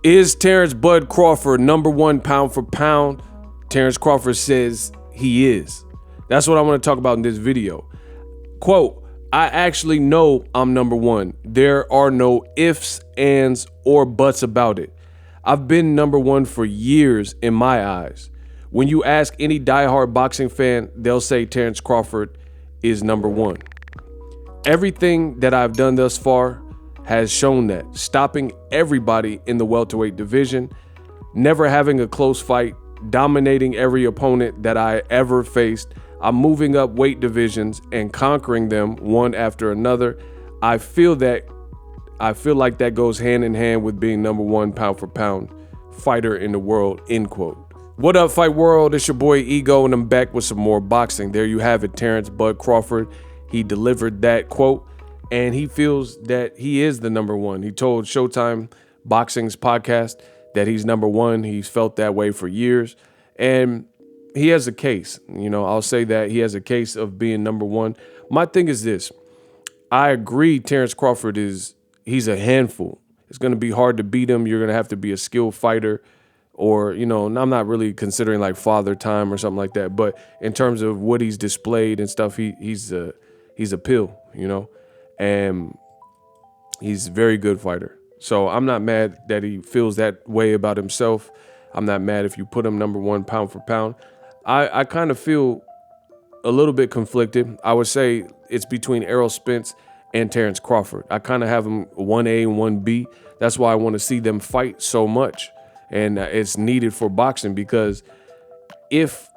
Is Terence Bud Crawford number one pound for pound? Terence Crawford says he is. That's what I want to talk about in this video. Quote, I actually know I'm number one. There are no ifs, ands, or buts about it. I've been number one for years in my eyes. When you ask any diehard boxing fan, they'll say Terence Crawford is number one. Everything that I've done thus far has shown that, stopping everybody in the welterweight division, never having a close fight, dominating every opponent that I ever faced. I'm moving up weight divisions and conquering them one after another. I feel like that goes hand in hand with being number one pound for pound fighter in the world, end quote. What up, Fight World? It's your boy Ego, and I'm back with some more boxing. There you have it, Terence Bud Crawford. He delivered that quote, and he feels that he is the number one. He told Showtime Boxing's podcast that he's number one. He's felt that way for years, and he has a case. You know, I'll say that he has a case of being number one. My thing is this. I agree Terence Crawford he's a handful. It's going to be hard to beat him. You're going to have to be a skilled fighter, or, you know, I'm not really considering like Father Time or something like that. But in terms of what he's displayed and stuff, he's a pill, you know, and he's a very good fighter. So I'm not mad that he feels that way about himself. I'm not mad if you put him number one pound for pound. I kind of feel a little bit conflicted. I would say it's between Errol Spence and Terence Crawford. I kind of have them 1A and 1B. That's why I want to see them fight so much. And it's needed for boxing, because if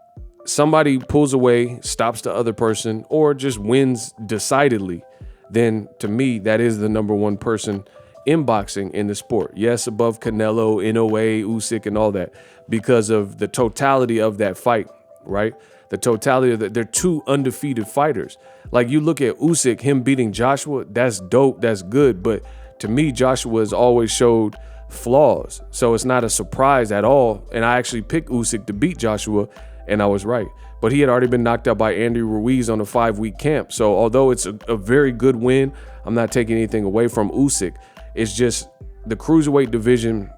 somebody pulls away, stops the other person, or just wins decidedly, then to me, that is the number one person in boxing in the sport. Yes, above Canelo, NOA, Usyk, and all that, because of the totality of that fight, right? The totality of that. They're two undefeated fighters. Like, you look at Usyk, him beating Joshua, that's dope, that's good. But to me, Joshua has always showed flaws. So it's not a surprise at all. And I actually picked Usyk to beat Joshua, and I was right. But he had already been knocked out by Andy Ruiz on a 5-week camp. So although it's a very good win, I'm not taking anything away from Usyk. It's just the cruiserweight division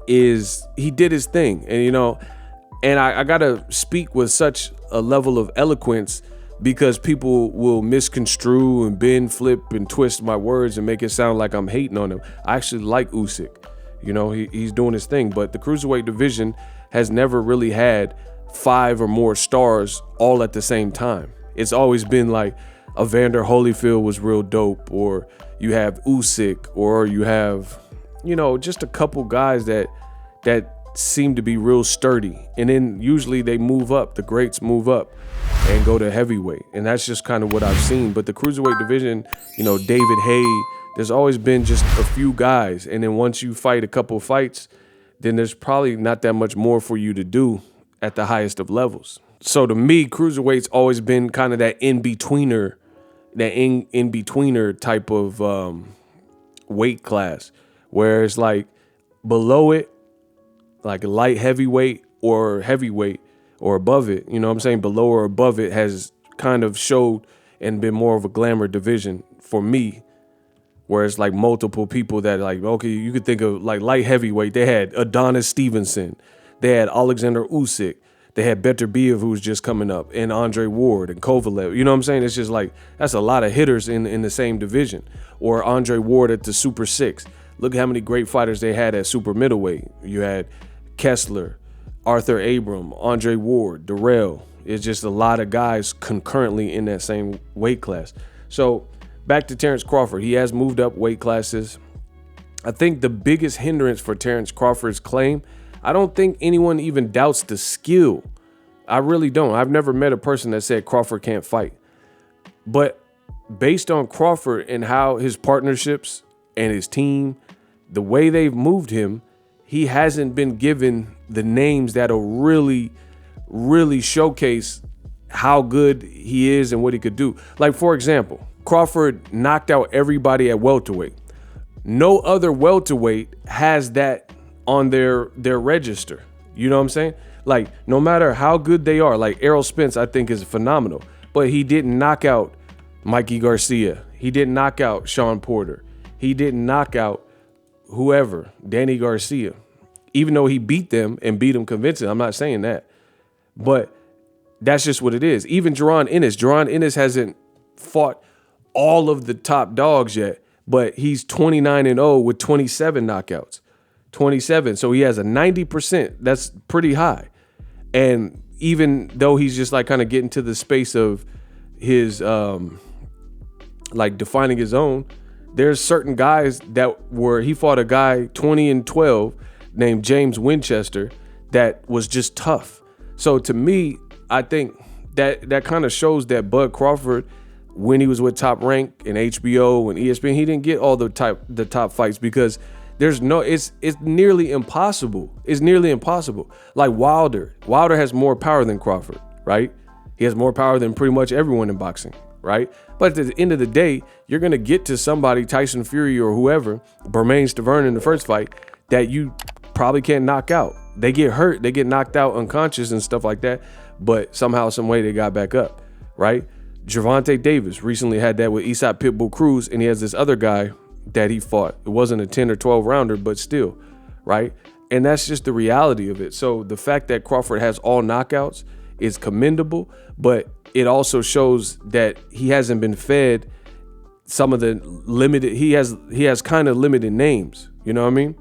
he did his thing. And, you know, and I got to speak with such a level of eloquence, because people will misconstrue and bend, flip, and twist my words and make it sound like I'm hating on him. I actually like Usyk. You know, he's doing his thing. But the cruiserweight division has never really had 5 or more stars all at the same time. It's always been like Evander Holyfield was real dope, or you have Usyk, or you have, you know, just a couple guys that seem to be real sturdy. And then usually they move up, the greats move up and go to heavyweight. And that's just kind of what I've seen. But the cruiserweight division, you know, David Haye, there's always been just a few guys. And then once you fight a couple fights, then there's probably not that much more for you to do at the highest of levels. So to me, cruiserweight's always been kind of that in-betweener type of weight class, where it's like below it, like a light heavyweight or heavyweight, or above it, you know what I'm saying? Below or above it has kind of showed and been more of a glamour division for me, where it's like multiple people that, like, okay, you could think of like light heavyweight. They had Adonis Stevenson. They had Alexander Usyk. They had Beterbiev, who was just coming up, and Andre Ward and Kovalev. You know what I'm saying? It's just like, that's a lot of hitters in the same division. Or Andre Ward at the Super 6. Look how many great fighters they had at super middleweight. You had Kessler, Arthur Abram, Andre Ward, Darrell. It's just a lot of guys concurrently in that same weight class. So back to Terence Crawford. He has moved up weight classes. I think the biggest hindrance for Terence Crawford's claim, I don't think anyone even doubts the skill. I really don't. I've never met a person that said Crawford can't fight. But based on Crawford and how his partnerships and his team, the way they've moved him, he hasn't been given the names that'll really, really showcase how good he is and what he could do. Like, for example, Crawford knocked out everybody at welterweight. No other welterweight has that on their register. You know what I'm saying? Like, no matter how good they are, like Errol Spence, I think is phenomenal, but he didn't knock out Mikey Garcia. He didn't knock out Sean Porter. He didn't knock out whoever, Danny Garcia, even though he beat them and beat them convincing. I'm not saying that, but that's just what it is. Even Jaron Ennis hasn't fought all of the top dogs yet, but he's 29-0 with 27 knockouts. 27. So he has a 90%. That's pretty high. And even though he's just like kind of getting to the space of his like defining his own, there's certain guys he fought a guy 20-12 named James Winchester that was just tough. So to me, I think that kind of shows that Bud Crawford, when he was with Top Rank and HBO and ESPN, he didn't get all the top fights because it's nearly impossible. It's nearly impossible. Like Wilder has more power than Crawford, right? He has more power than pretty much everyone in boxing, right? But at the end of the day, you're going to get to somebody, Tyson Fury or whoever, Bermane Stiverne in the first fight, that you probably can't knock out. They get hurt, they get knocked out unconscious and stuff like that, but somehow, some way they got back up, right? Gervonta Davis recently had that with Isaac Pitbull Cruz, and he has this other guy that he fought. It wasn't a 10 or 12 rounder, but still, right? And that's just the reality of it. So the fact that Crawford has all knockouts is commendable, but it also shows that he hasn't been fed some of the limited, he has kind of limited names, you know what I mean?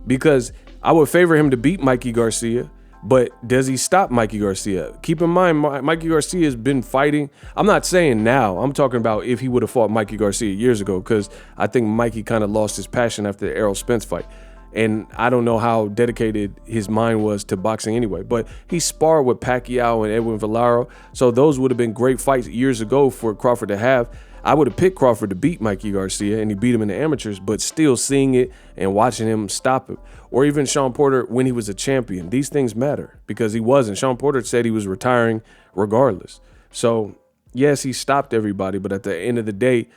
Because I would favor him to beat Mikey Garcia, but does he stop Mikey Garcia? Keep in mind, Mikey Garcia has been fighting. I'm not saying now. I'm talking about if he would have fought Mikey Garcia years ago, because I think Mikey kind of lost his passion after the Errol Spence fight. And I don't know how dedicated his mind was to boxing anyway. But he sparred with Pacquiao and Edwin Valero. So those would have been great fights years ago for Crawford to have. I would have picked Crawford to beat Mikey Garcia, and he beat him in the amateurs, but still seeing it and watching him stop him. Or even Sean Porter when he was a champion. These things matter because he wasn't. Sean Porter said he was retiring regardless. So, yes, he stopped everybody, but at the end of the day,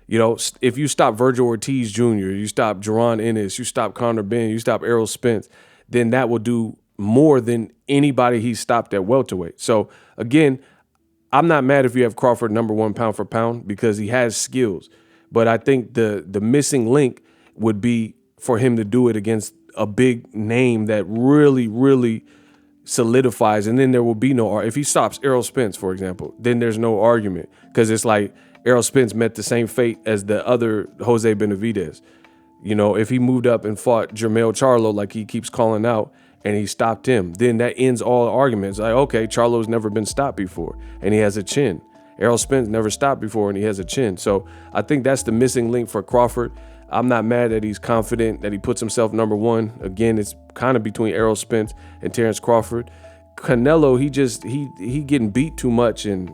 you know, if you stop Virgil Ortiz Jr., you stop Jaron Ennis, you stop Conor Benn, you stop Errol Spence, then that will do more than anybody he stopped at welterweight. So, again, I'm not mad if you have Crawford #1 pound for pound because he has skills. But I think the missing link would be for him to do it against a big name that really, really solidifies. And then there will be no, if he stops Errol Spence, for example, then there's no argument because it's like Errol Spence met the same fate as the other Jose Benavidez. You know, if he moved up and fought Jermell Charlo like he keeps calling out, and he stopped him, then that ends all arguments. Like, okay, Charlo's never been stopped before, and he has a chin. Errol Spence never stopped before, and he has a chin. So I think that's the missing link for Crawford. I'm not mad that he's confident, that he puts himself #1. Again, it's kind of between Errol Spence and Terence Crawford. Canelo, he getting beat too much, and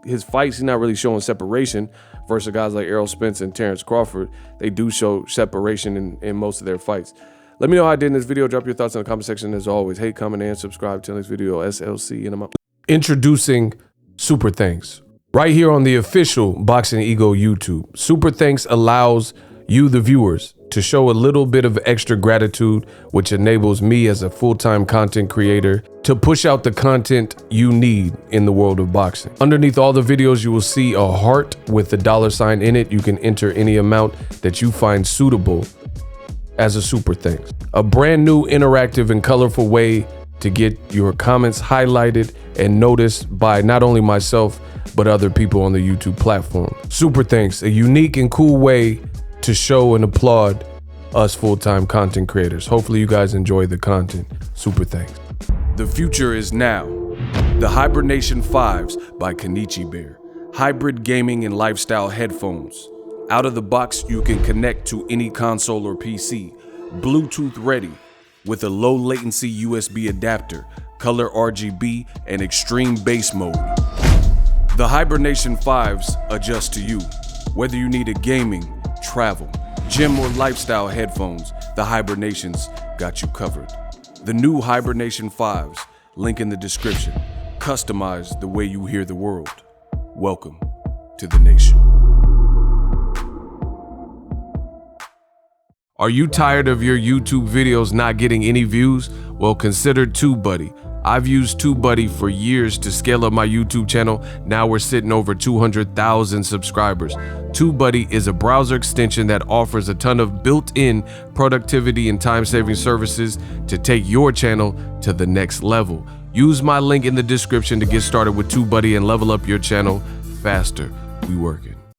his fights, he's not really showing separation versus guys like Errol Spence and Terence Crawford. They do show separation in most of their fights. Let me know how I did in this video. Drop your thoughts in the comment section. As always, hate, comment, and subscribe to the next video. SLC, and I'm out. Introducing Super Thanks. Right here on the official Boxing Ego YouTube. Super Thanks allows you, the viewers, to show a little bit of extra gratitude, which enables me as a full-time content creator to push out the content you need in the world of boxing. Underneath all the videos, you will see a heart with the $sign in it. You can enter any amount that you find suitable as a super thanks. A brand new interactive and colorful way to get your comments highlighted and noticed by not only myself, but other people on the YouTube platform. Super thanks, a unique and cool way to show and applaud us full-time content creators. Hopefully you guys enjoy the content. Super thanks. The future is now. The Hibernation 5s by Kenichi Bear. Hybrid gaming and lifestyle headphones. Out of the box, you can connect to any console or PC, Bluetooth ready, with a low latency USB adapter, color RGB, and extreme bass mode. The Hibernation 5s adjust to you. Whether you need a gaming, travel, gym, or lifestyle headphones, the Hibernations got you covered. The new Hibernation 5s, link in the description. Customize the way you hear the world. Welcome to the nation. Are you tired of your YouTube videos not getting any views? Well, consider TubeBuddy. I've used TubeBuddy for years to scale up my YouTube channel. Now we're sitting over 200,000 subscribers. TubeBuddy is a browser extension that offers a ton of built-in productivity and time-saving services to take your channel to the next level. Use my link in the description to get started with TubeBuddy and level up your channel faster. We working.